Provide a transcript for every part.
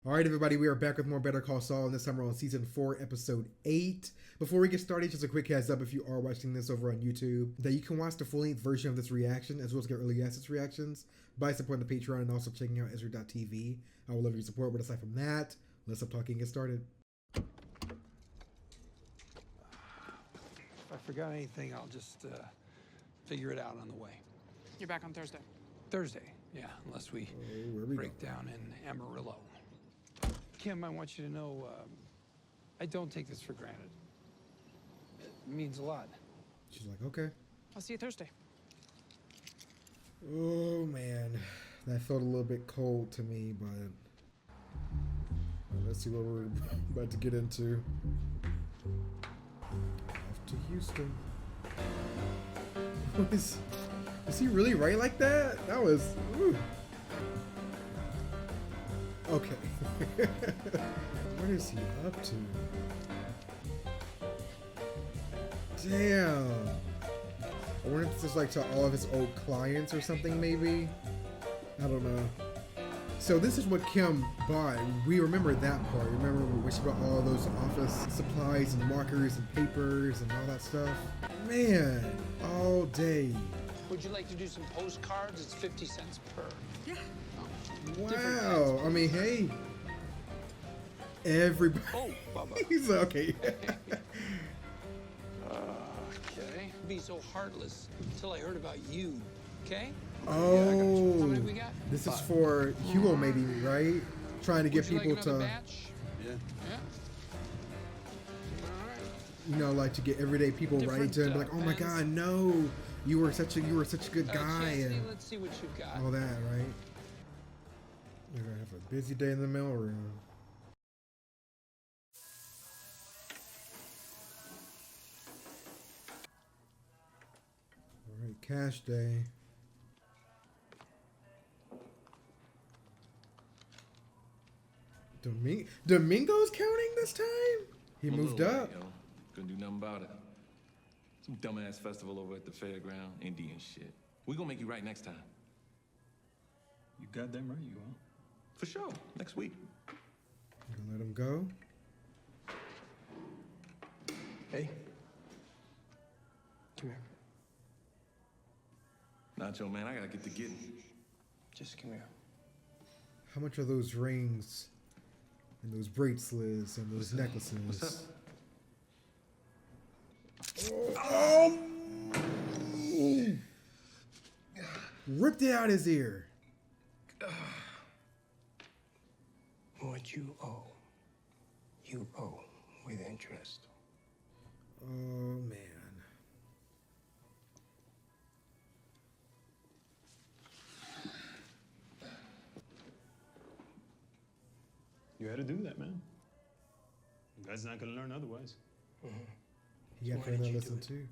All right, everybody, we are back with more Better Call Saul, and this time we're on Season 4, Episode 8. Before we get started, just a quick heads up if you are watching this over on YouTube, that you can watch the full-length version of this reaction, as well as get early access reactions, by supporting the Patreon and also checking out Ezret.tv. I would love your support, but aside from that, let's stop talking and get started. If I forgot anything, I'll just figure it out on the way. You're back on Thursday. Thursday, yeah, unless we break down in Amarillo. Kim, I want you to know, I don't take this for granted. It means a lot. She's like, okay. I'll see you Thursday. Oh, man. That felt a little bit cold to me, but let's see what we're about to get into. Off to Houston. Is he really right like that? That was... Ooh. Okay. What is he up to? Damn. I wonder if this is like to all of his old clients or something, maybe? I don't know. So this is what Kim bought. We remember that part. Remember when she bought all those office supplies and markers and papers and all that stuff? Man, all day. Would you like to do some postcards? It's 50 cents per. Yeah. Wow. I mean, hey. Everybody. Oh, Bubba. He's okay. Okay. Be so heartless until I heard about you. Okay? Oh. Yeah, I got you. How many we got? This is for Hugo, maybe, right? Trying to get Would you people like to, another batch? Yeah. Yeah. All right. you know, like to get everyday people writing to him, like, oh my God, no, you were such a good guy, and Let's see what you've got. all that, right? We're gonna have a busy day in the mailroom. All right, cash day. Domingo's counting this time? He I'm a moved little up. late, yo. Couldn't do nothing about it. Some dumbass festival over at the fairground, Indian shit. We gonna make you right next time. You goddamn right you are. For sure, next week. You gonna let him go? Hey. Come here. Nacho, man, I gotta get to getting. Just come here. How much are those rings and those bracelets and those necklaces? What's up? Oh! Ripped it out his ear. What you owe with interest. Oh, man. You had to do that, man. You guys not gonna learn otherwise. He got why to did you listen do too.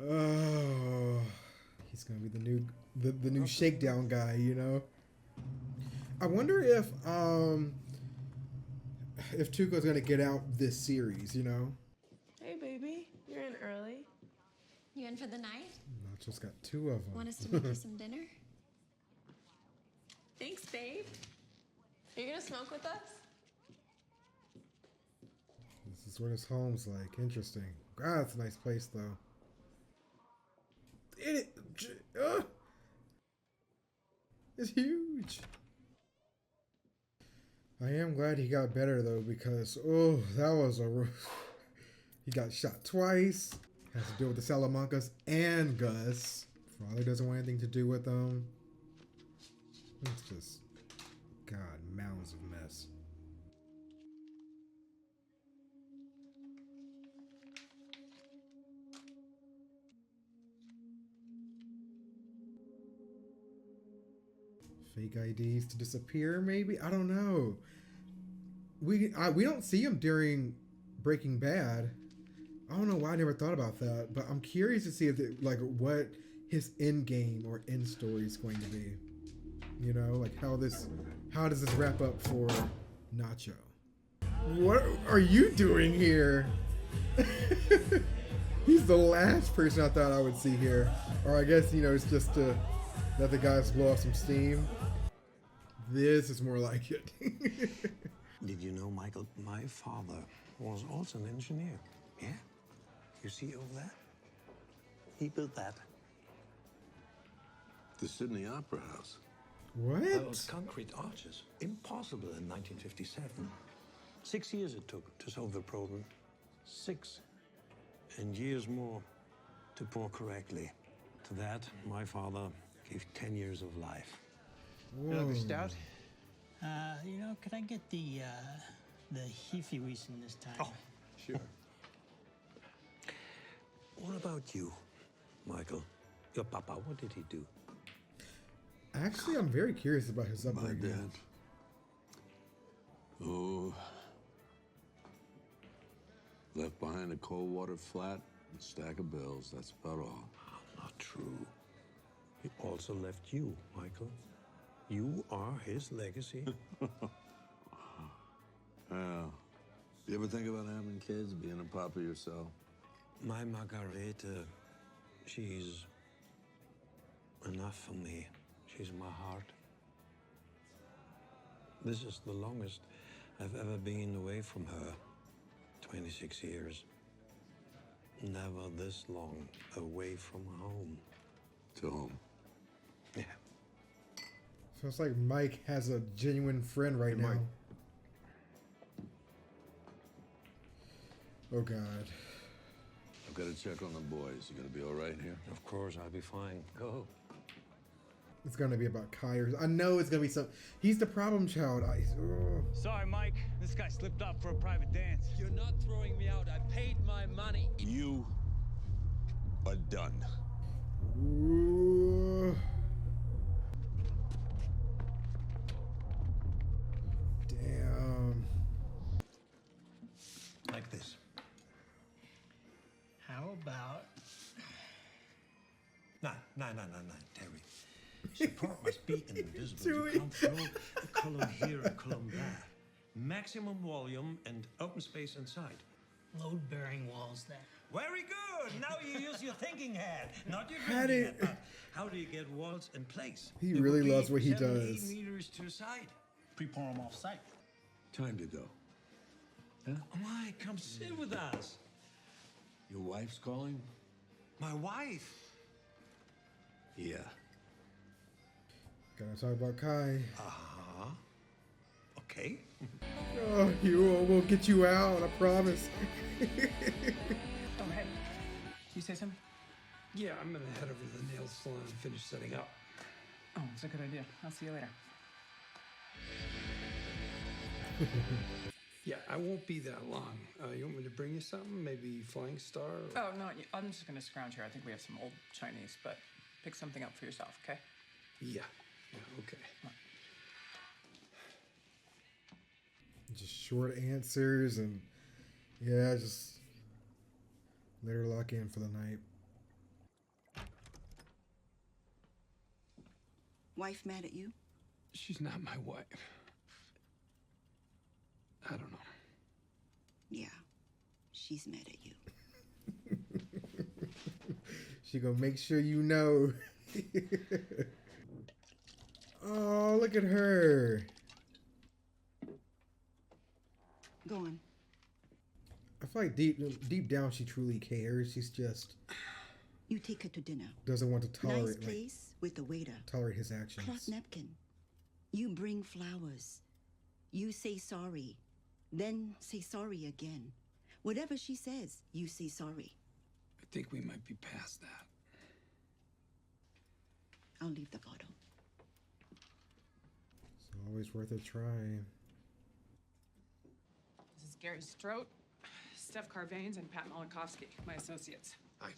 Oh, he's gonna be the new shakedown guy, you know. I wonder if Tuco's gonna get out this series, you know. Hey, baby. You're in early. You in for the night? Nacho's got two of them. Want us to make you some dinner? Thanks, babe. Are you gonna smoke with us? This is what his home's like. Interesting. God, it's a nice place, though. It's huge. I am glad he got better, though, because, oh, that was a... He got shot twice. Has to deal with the Salamancas and Gus. Father doesn't want anything to do with them. It's just... God, mounds of mess. Fake IDs to disappear, maybe? I don't know. We don't see him during Breaking Bad. I don't know why I never thought about that, but I'm curious to see if like what his end game or end story is going to be. You know, like how does this wrap up for Nacho? What are you doing here? He's the last person I thought I would see here. Or I guess, you know, it's just to let the guys blow off some steam. This is more like it. Did you know, Michael, my father was also an engineer? Yeah? You see over there? He built that. The Sydney Opera House. What? Those concrete arches. Impossible in 1957. 6 years it took to solve the problem. 6. And years more to pour correctly. To that, my father gave 10 years of life. Another stout? Could I get the Hefeweizen this time? Oh, sure. What about you, Michael? Your papa, what did he do? Actually, I'm very curious about his My upbringing. dad. Oh. Left behind a cold water flat and a stack of bills. That's about all. Not true. He also left you, Michael. You are his legacy. Yeah. You ever think about having kids, being a papa yourself? My Margareta, she's enough for me. She's my heart. This is the longest I've ever been away from her. 26 years. Never this long away from home. To home. Yeah. So it's like Mike has a genuine friend right now. Mike. Oh God. I've got to check on the boys. You gonna be all right here? Of course, I'll be fine. Go. It's gonna be about Kyers. I know it's gonna be some. He's the problem child. Sorry, Mike. This guy slipped up for a private dance. You're not throwing me out. I paid my money. You are done. Ooh. Damn. Like this. How about... No, Terry. Support must be invisible. You can't throw a column here, a column there. Maximum volume and open space inside. Load-bearing walls then. Very good. Now you use your thinking head, not your How thinking did- head. But how do you get walls in place? He They really would be loves what he 7, 8 does. meters to the side. Pre-pour him off-site. Time to go. Huh? Why? Come sit with us. Your wife's calling? My wife. Yeah. Gotta talk about Kai. Uh-huh. Okay. Oh, we'll get you out. I promise. Oh, hey. You say something? Yeah, I'm gonna head over to the nail salon and finish setting up. Oh, it's a good idea. I'll see you later. Yeah, I won't be that long. You want me to bring you something? Maybe Flying Star? Or... Oh, no, I'm just gonna scrounge here. I think we have some old Chinese, but pick something up for yourself, okay? Yeah, okay. Just short answers and yeah, just let her lock in for the night. Wife mad at you? She's not my wife. I don't know. Yeah, she's mad at you. She gonna make sure you know. Oh, look at her. Go on. I feel like deep down she truly cares. She's just You take her to dinner. doesn't want to tolerate Nice place with the waiter. tolerate his actions. Cloth napkin. You bring flowers. You say sorry. Then say sorry again. Whatever she says, you say sorry. I think we might be past that. I'll leave the bottle. It's always worth a try. This is Gary Strout, Steph Carvanes, and Pat Molokowski, my associates. Hi.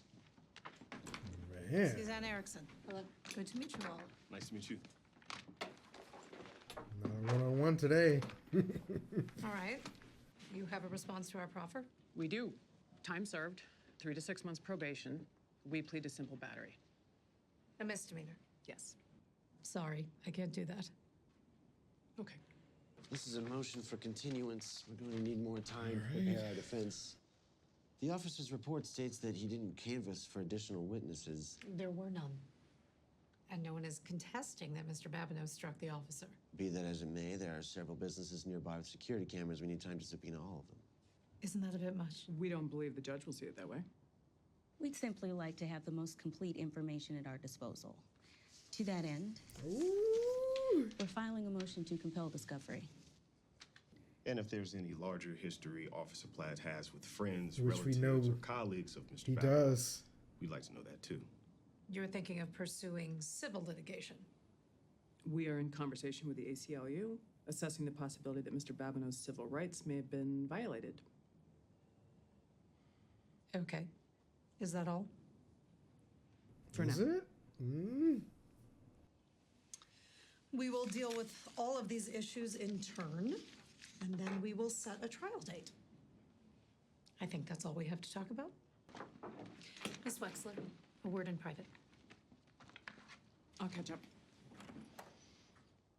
Man. Suzanne Erickson. Hello. Good to meet you all. Nice to meet you. Not a one-on-one today. All right. You have a response to our proffer? We do. Time served, 3 to 6 months probation. We plead to simple battery. A misdemeanor. Yes. Sorry, I can't do that. Okay. This is a motion for continuance. We're going to need more time to prepare our defense. The officer's report states that he didn't canvass for additional witnesses. There were none. And no one is contesting that Mr. Babineau struck the officer. Be that as it may, there are several businesses nearby with security cameras. We need time to subpoena all of them. Isn't that a bit much? We don't believe the judge will see it that way. We'd simply like to have the most complete information at our disposal. To that end, we're filing a motion to compel discovery. And if there's any larger history Officer Platt has with friends, Which we relatives, know or colleagues of Mr. he Babineau, does. we'd like to know that too. You're thinking of pursuing civil litigation. We are in conversation with the ACLU, assessing the possibility that Mr. Babineau's civil rights may have been violated. Okay. Is that all? For Is now. it? Mm. We will deal with all of these issues in turn, and then we will set a trial date. I think that's all we have to talk about. Ms. Wexler, a word in private. I'll catch up.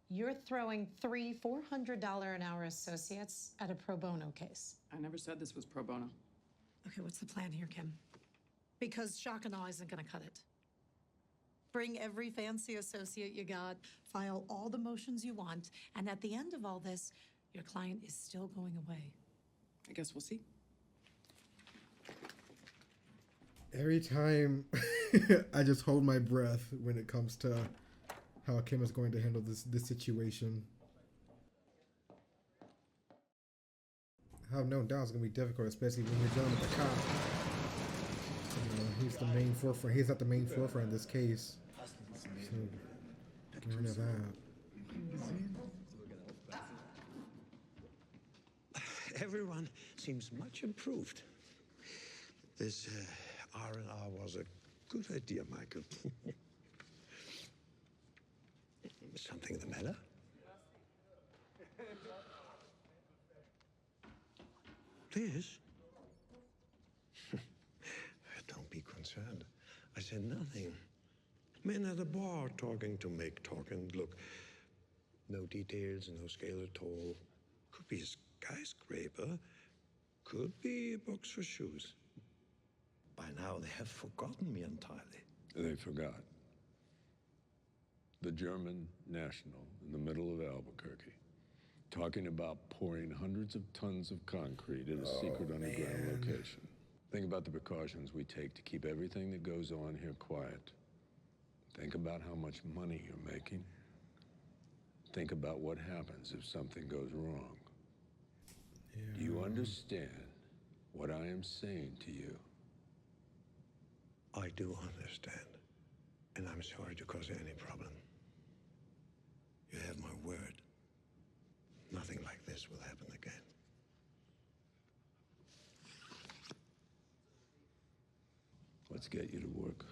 You're throwing 3 $400 an hour associates at a pro bono case. I never said this was pro bono. Okay, what's the plan here, Kim? Because shock and awe isn't gonna cut it. Bring every fancy associate you got, file all the motions you want, and at the end of all this, your client is still going away. I guess we'll see. Every time I just hold my breath when it comes to how Kim is going to handle this situation. I have no doubt it's going to be difficult, especially when you're dealing with the cop. You know, he's the main forefront. He's not the main forefront in this case. So, get rid of that. Everyone seems much improved. This R&R was a good idea, Michael. Something the matter? Liz? Don't be concerned. I said nothing. Men at a bar talking to make talking. Look, no details, no scale at all. Could be a skyscraper. Could be a box for shoes. By now, they have forgotten me entirely. They forgot. The German national in the middle of Albuquerque, talking about pouring hundreds of tons of concrete in a secret underground location. Think about the precautions we take to keep everything that goes on here quiet. Think about how much money you're making. Think about what happens if something goes wrong. Yeah. Do you understand what I am saying to you? I do understand. And I'm sorry to cause you any problem. You have my word. Nothing like this will happen again. Let's get you to work.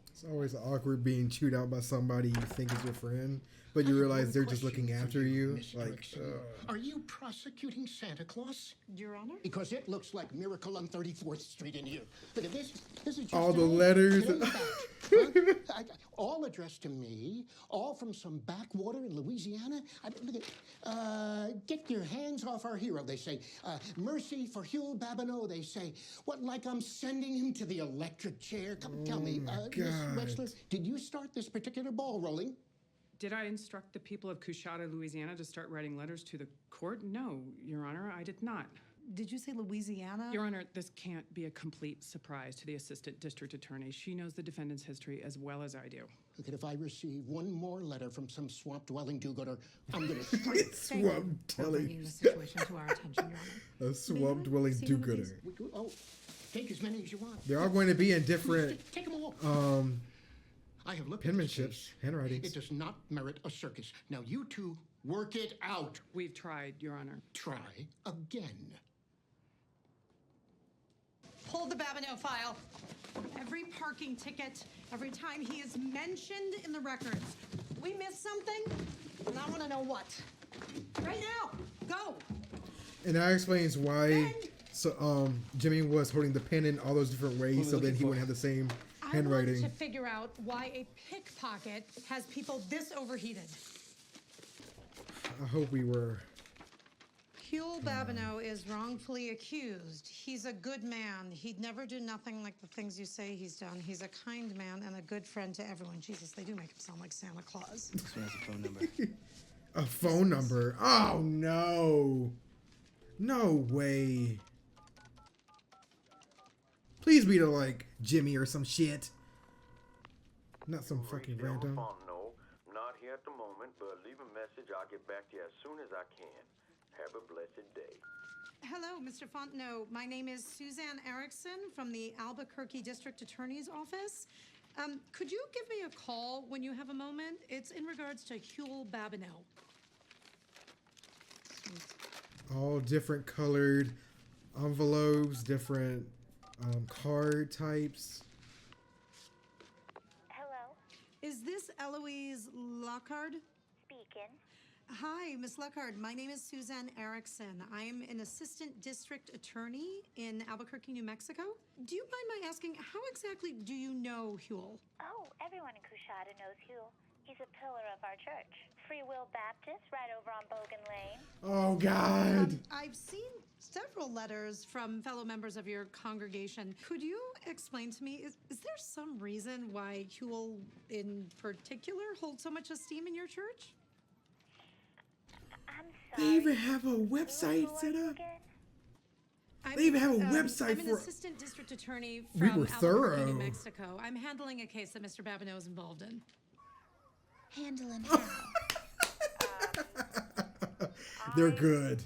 It's always awkward being chewed out by somebody you think is your friend, but you realize they're just looking after you. Like, are you prosecuting Santa Claus? Your Honor? Because it looks like Miracle on 34th Street in here. Look at this. This is just all the letters. All addressed to me, all from some backwater in Louisiana. Look at, get your hands off our hero, they say. Mercy for Hugh Babineau, they say. What, like I'm sending him to the electric chair? Come tell me, Miss Wexler, did you start this particular ball rolling? Did I instruct the people of Coushatta, Louisiana to start writing letters to the court? No, Your Honor, I did not. Did you say Louisiana? Your Honor, this can't be a complete surprise to the Assistant District Attorney. She knows the defendant's history as well as I do. Look, if I receive one more letter from some swamp-dwelling do-gooder, I'm going to strike. We're bringing the situation to our attention, Your Honor. A swamp-dwelling do-gooder. Oh, take as many as you want. They're all going to be in different Take them all. I have looked penmanships, handwritings. It does not merit a circus. Now you two work it out. We've tried, Your Honor. Try again. Pull the Babineau file. Every parking ticket, every time he is mentioned in the records. We missed something, and I want to know what. Right now, go. And that explains why Jimmy was holding the pen in all those different ways, so then he wouldn't have the same handwriting. I want to figure out why a pickpocket has people this overheated. I hope we were Huel Babineau is wrongfully accused. He's a good man. He'd never do nothing like the things you say he's done. He's a kind man and a good friend to everyone. Jesus, they do make him sound like Santa Claus. This one has a phone number. A phone number? Oh, no. No way. Please be to, like, Jimmy or some shit. Not some fucking random. No, not here at the moment, but leave a message. I'll get back to you as soon as I can. Have a blessed day. Hello, Mr. Fontenot. My name is Suzanne Erickson from the Albuquerque District Attorney's Office. Could you give me a call when you have a moment? It's in regards to Huel Babineau. All different colored envelopes, different card types. Hello? Is this Eloise Lockhart? Speaking. Hi, Miss Lockhart. My name is Suzanne Erickson. I'm an assistant district attorney in Albuquerque, New Mexico. Do you mind my asking, how exactly do you know Huel? Oh, everyone in Coushatta knows Huel. He's a pillar of our church. Free Will Baptist, right over on Bogan Lane. Oh, God. I've seen several letters from fellow members of your congregation. Could you explain to me, is there some reason why Huel in particular holds so much esteem in your church? I'm They sorry. even have a website set up. I'm, They even have a website I'm an for. assistant district attorney We from were Albuquerque, thorough. New Mexico. I'm handling a case that Mr. Babineau is involved in. Handling how? They're good.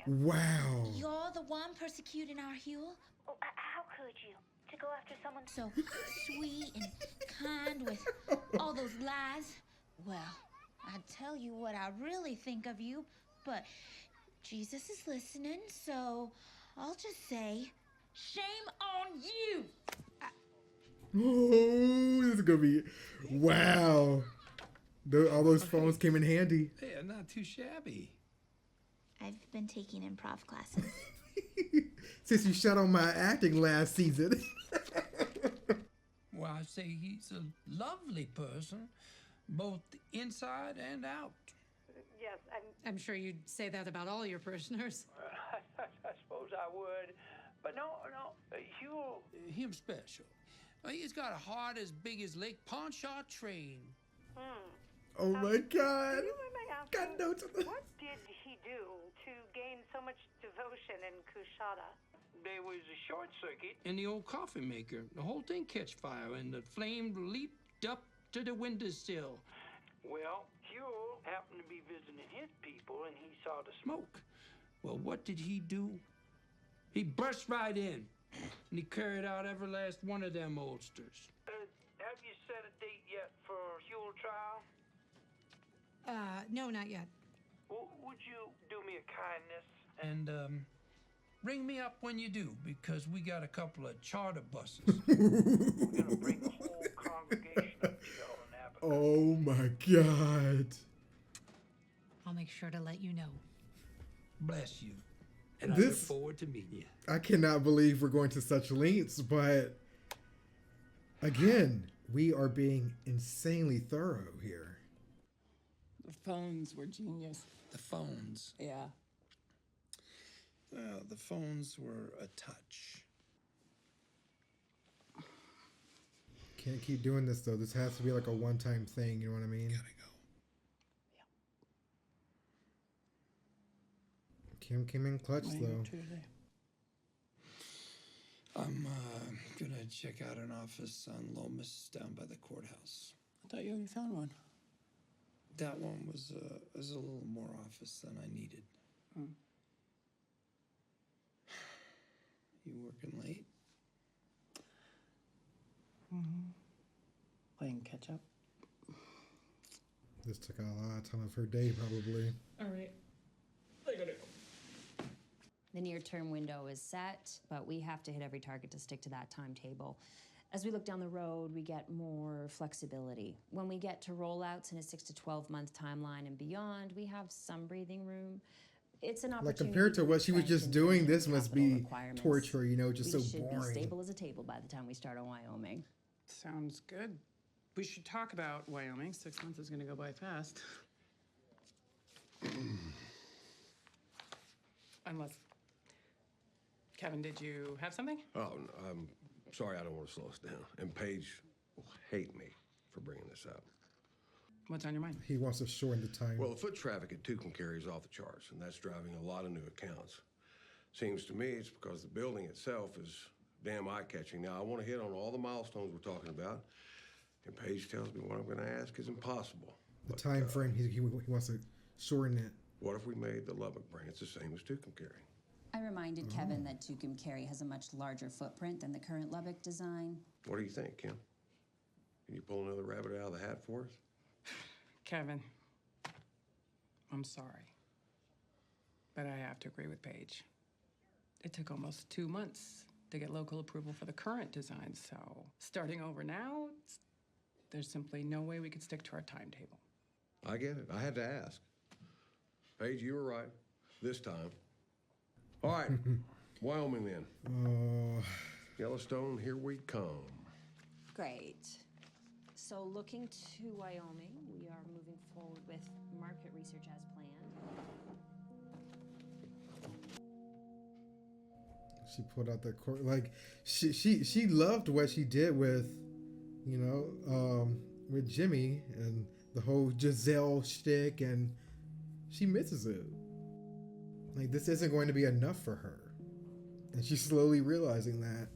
Wow. You're the one persecuting our Huel? Oh, how could you? To go after someone so sweet and kind with all those lies? Well, I tell you what I really think of you, but Jesus is listening, so I'll just say, shame on you! Oh, this is gonna be. Wow. All those phones came in handy. Yeah, not too shabby. I've been taking improv classes. Since you shut on my acting last season. Well, I say he's a lovely person, both inside and out. Yes, I'm sure you'd say that about all your parishioners. I suppose I would. But no, Huel... Him special. He's got a heart as big as Lake Pontchartrain. Oh my God. Do you mind my asking, God knows. what did he do to gain so much devotion in Coushatta? There was a short circuit. In the old coffee maker, the whole thing catch fire and the flame leaped up to the windowsill. Well, Huel happened to be visiting his people and he saw the smoke. Smoke. Well, what did he do? He burst right in and he carried out every last one of them oldsters. Have you set a date yet for Huel trial? No, not yet. Would you do me a kindness? And ring me up when you do, because we got a couple of charter buses. We're gonna bring the whole congregation up to y'all in Abilene. Oh my God. I'll make sure to let you know. Bless you. And I look forward to meeting you. I cannot believe we're going to such lengths, but again, we are being insanely thorough here. The phones were genius. The phones. Yeah. Well, the phones were a touch. Can't keep doing this though. This has to be like a one-time thing. You know what I mean? Gotta go. Kim came in clutch though. I'm gonna check out an office on Lomas down by the courthouse. I thought you already found one. That one was a little more office than I needed. You working late? Playing catch up. This took a lot of time of her day, probably. All right. I gotta go. The near-term window is set, but we have to hit every target to stick to that timetable. As we look down the road, we get more flexibility. When we get to rollouts in a 6 to 12-month timeline and beyond, we have some breathing room. It's an opportunity. Like compared to what she was just doing, this must be torture, you know, just we so should boring. be stable as a table by the time we start on Wyoming. Sounds good. We should talk about Wyoming. 6 months is gonna go by fast. Unless... Kevin, did you have something? Oh, I'm sorry, I don't want to slow us down. And Paige will hate me for bringing this up. What's on your mind? He wants to shorten the time. Well, the foot traffic at Tucumcari is off the charts, and that's driving a lot of new accounts. Seems to me it's because the building itself is damn eye-catching. Now, I want to hit on all the milestones we're talking about, and Paige tells me what I'm going to ask is impossible. The time frame, he wants to shorten it. What if we made the Lubbock branch the same as Tucumcari? I reminded Kevin that Tucumcari has a much larger footprint than the current Lubbock design. What do you think, Kim? Can you pull another rabbit out of the hat for us? Kevin, I'm sorry, but I have to agree with Paige. It took almost 2 months to get local approval for the current design, so starting over now, there's simply no way we could stick to our timetable. I get it. I had to ask. Paige, you were right. This time. All right. Wyoming then. Yellowstone, here we come. Great. So looking to Wyoming, we are moving forward with market research as planned. She pulled out the court, like she loved what she did with, you know, with Jimmy and the whole Giselle shtick, and she misses it. Like, this isn't going to be enough for her, and she's slowly realizing that.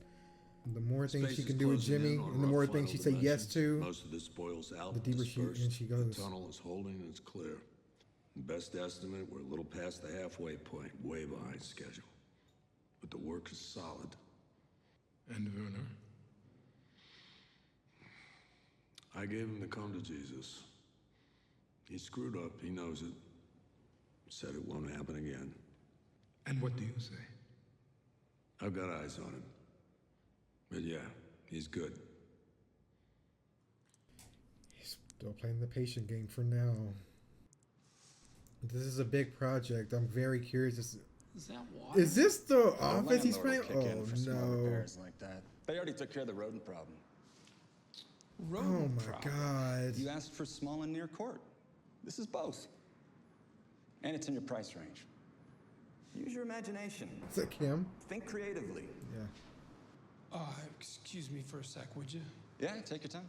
The more things she can do with Jimmy, and the more things she say yes to, most of the spoils out, the deeper she goes. The tunnel is holding and it's clear. Best estimate, we're a little past the halfway point, way behind schedule. But the work is solid. And Werner? I gave him the come to Jesus. He screwed up, he knows it. Said it won't happen again. And what do you say? I've got eyes on him. But yeah, he's good. He's still playing the patient game for now. This is a big project. I'm very curious. Is that water? Is this the office he's playing? Oh no! Like that. They already took care of the rodent problem. Oh my God! You asked for small and near court. This is both. And it's in your price range. Use your imagination. Is that Kim? Think creatively. Yeah. Excuse me for a sec, would you? Yeah, take your time.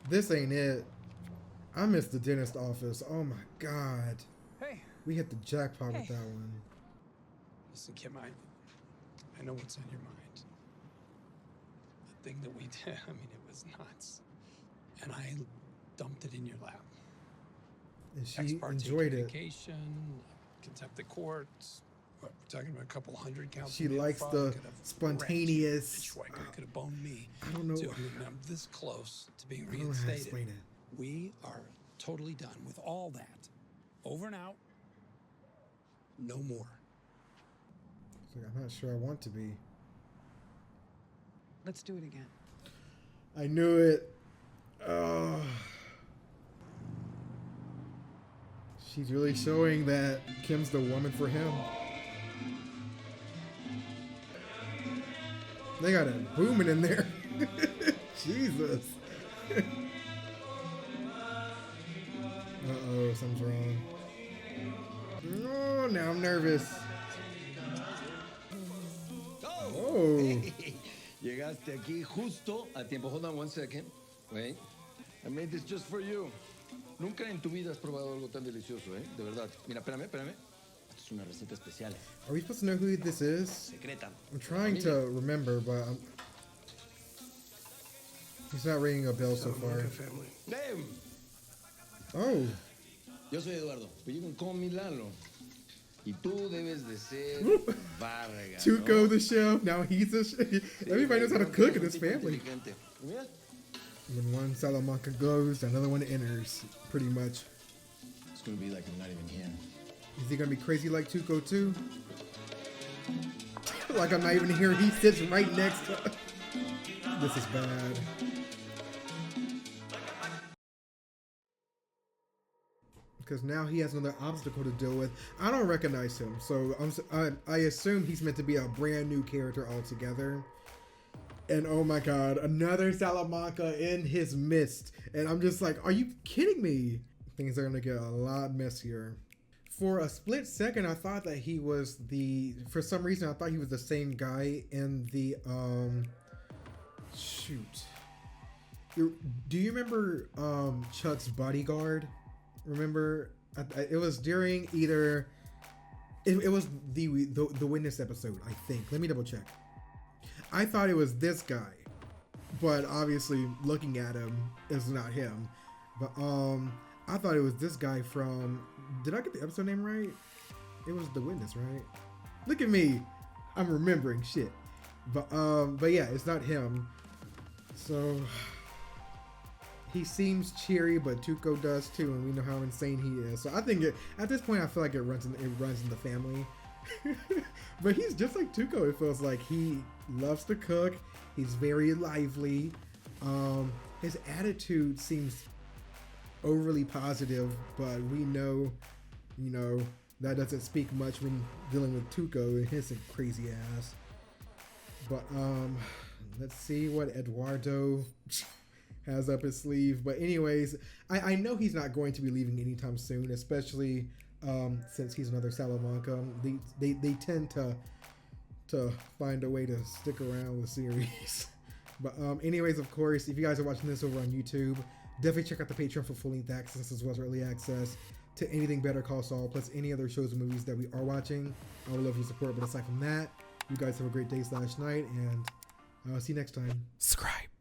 This ain't it. I miss the dentist office. Oh my God. Hey. We hit the jackpot with that one. Listen, Kim, I know what's on your mind. The thing that we did, I mean, it was nuts. And I dumped it in your lap. And she enjoyed it. Contempt of court. What, we're talking about a couple hundred counts. She likes the spontaneous. Could have boned me. I don't know. I'm this close to being I don't know how to reinstated. explain it. We are totally done with all that. Over and out. No more. It's like, I'm not sure I want to be. Let's do it again. I knew it. Oh. She's really showing that Kim's the woman for him. They got it booming in there. Jesus. Uh-oh, something's wrong. Oh, now I'm nervous. Oh. Hey, llegaste aquí justo a tiempo. Hold on one second. Wait. I made this just for you. Nunca en tu vida has probado algo tan delicioso, ¿eh? De verdad. Mira, espérame. Esto es una receta especial. Are we supposed to know who this is? Secreta. I'm trying to remember, but he's not ringing a bell so far. Damn. Oh. Yo soy Eduardo, pero you can call me Lalo. Y tú debes de ser Vargas. Tuco the chef. Now he's a chef. Everybody knows how to cook in this family. When one Salamanca goes, another one enters, pretty much. It's gonna be like I'm not even here. Is he gonna be crazy like Tuco too? Like I'm not even here. He sits right next to. This is bad. Because now he has another obstacle to deal with. I don't recognize him, so I assume he's meant to be a brand new character altogether. And oh my God, another Salamanca in his midst. And I'm just like, are you kidding me? Things are gonna get a lot messier. For a split second, I thought that he was for some reason, I thought he was the same guy in the, shoot. Do you remember, Chuck's bodyguard? Remember? It was during either, it was the Witness episode, I think. Let me double check. I thought it was this guy, but obviously looking at him, it's not him. But, I thought it was this guy from, did I get the episode name right? It was The Witness, right? Look at me. I'm remembering shit. But yeah, it's not him. So he seems cheery, but Tuco does too, and we know how insane he is. So I think at this point, I feel like it runs in the family. But he's just like Tuco. It feels like he loves to cook. He's very lively. His attitude seems overly positive, but we know, you know, that doesn't speak much when dealing with Tuco and his crazy ass. But let's see what Eduardo has up his sleeve. But anyways, I know he's not going to be leaving anytime soon, especially since he's another Salamanca. They tend to find a way to stick around with the series. But anyways, of course, if you guys are watching this over on YouTube, definitely check out the Patreon for full-length access as well as early access to anything Better Call Saul, plus any other shows and movies that we are watching. I would love your support, but aside from that, you guys have a great day / night, and I'll see you next time. Subscribe.